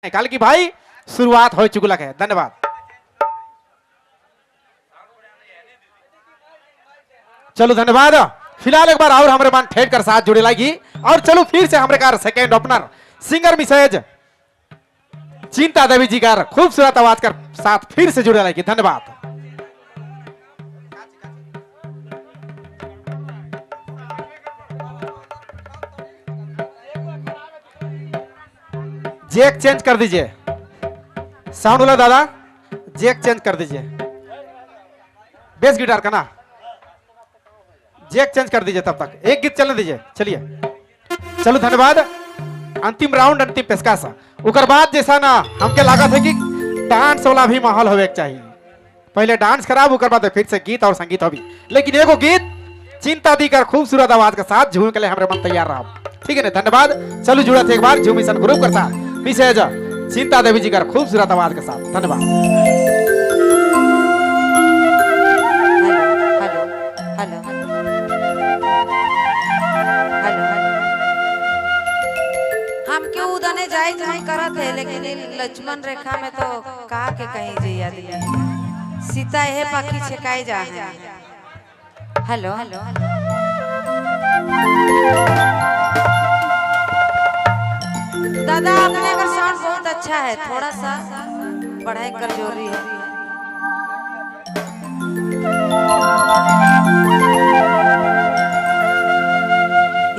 कल की भाई शुरुआत हो चुकलक है। धन्यवाद। चलो धन्यवाद। फिलहाल एक बार और हमारे मान ठेठ कर साथ जुड़े लागी और चलो फिर से हमारे कार second opener singer Mrs Chinta Devi जी का खूबसूरत आवाज कर साथ फिर से जुड़े लागी। धन्यवाद। जैक चेंज कर दीजिए साउंड वाला दादा, जैक चेंज कर दीजिए बेस गिटार का ना, जैक चेंज कर दीजिए। तब तक एक गीत चलने दीजिए। चलिए चलो धन्यवाद। अंतिम राउंड अंतिम पेशकश उकर बाद जैसा ना हमके लगा था कि डांस वाला भी माहौल होवे चाहिए। पहले डांस खराब उकर बाद फिर से गीत और संगीत होगी, लेकिन एगो गीत चिंता दी कर खूबसूरत आवाज के साथ झूम के लिए हमारे मन तैयार रहा। ठीक है ना। धन्यवाद। चलो जुड़ा थे एक बार झूम मिशन ग्रुप के साथ मिसेज चिंता देवी जी का खूबसूरत आवाज के साथ। धन्यवाद। हेलो हेलो हम क्यों उदाने जाए जाए करत है, लेकिन लक्ष्मण रेखा में तो का के कहीं जइया दिया सीता है पाखी छकाई जा है। हेलो हेलो दादा आपने अगर साउंड बहुत अच्छा है, थोड़ा सा बढ़ाई कर जोरी है।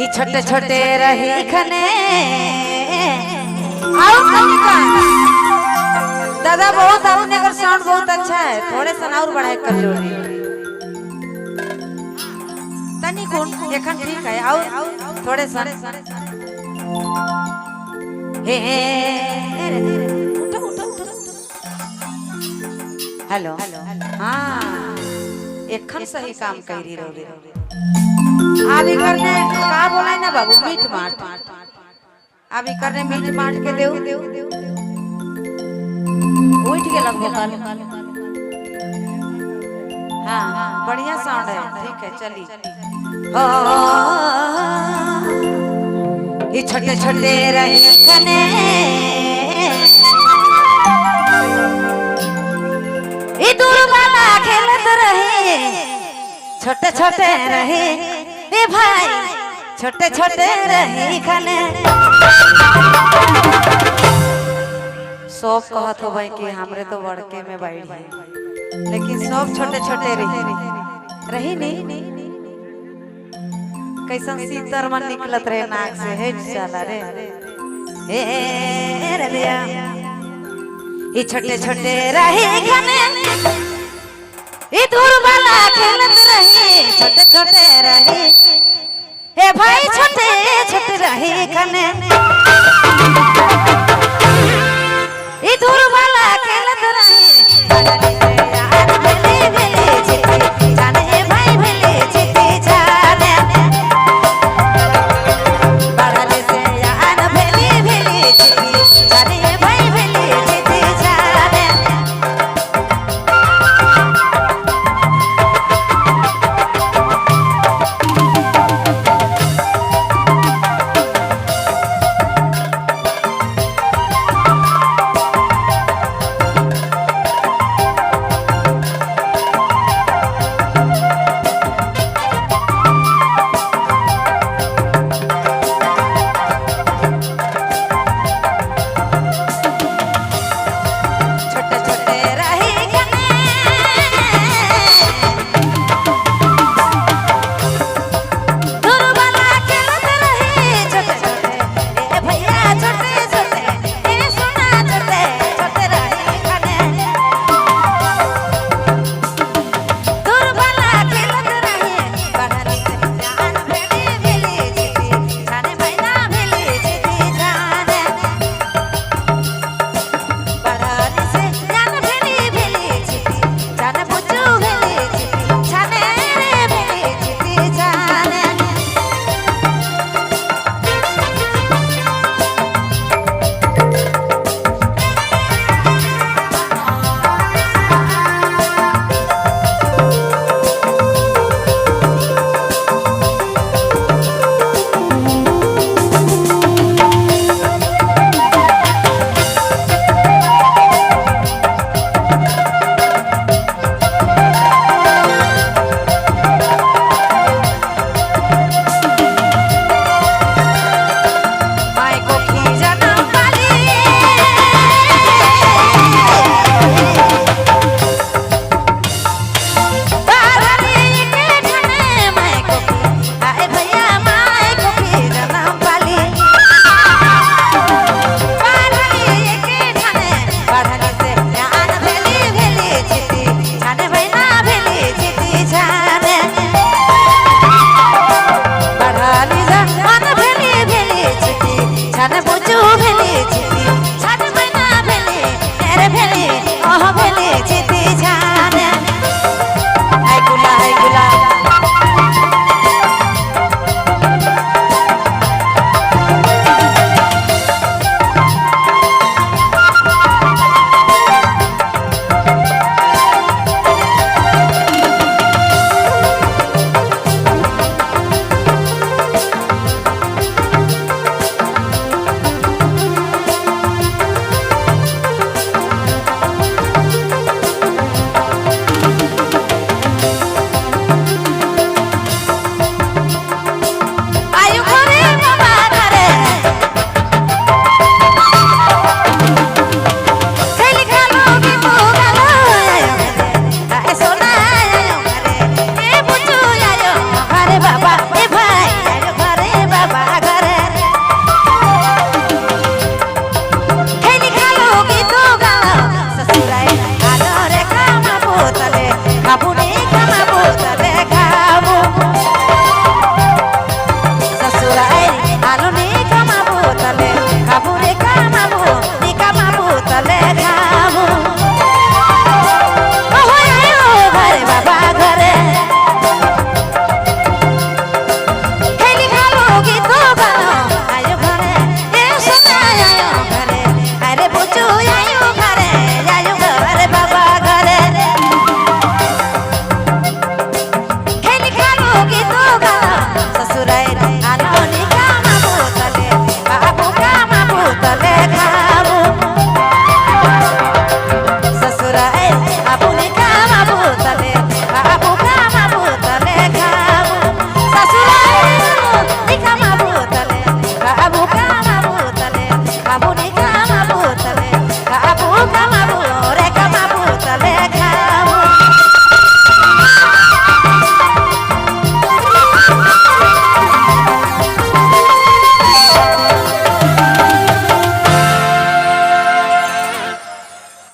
ये छोटे छोटे रही खने दादा बहुत आपने अगर साउंड बहुत अच्छा है, थोड़े सा और बढ़ाई कर जोरी तनी कौन देखन ठीक है और थोड़े सा हे हेलो हाँ एखन सही काम करी रहो अभी करने का बोला ना बाबू मीट माट अभी करने मीट माट के देऊ उठ के लगो काल। हाँ बढ़िया साउंड है। ठीक है चली। ये छोटे छोटे रहे खने ये दूर वाला खेलत रहे, छोटे छोटे रहे ए भाई छोटे छोटे रहे खने। सब कहत हो भाई कि हमरे तो बड़के में बैठ है, लेकिन सब छोटे छोटे रही नहीं कैसन सीतर मन निकलत रहे नाक से हे चला रे हे रे दिया। ये छोटे छोटे रहे खने ये दूर वाला खेलत रहे, छोटे छोटे रहे हे भाई छोटे छोटे रहे खने।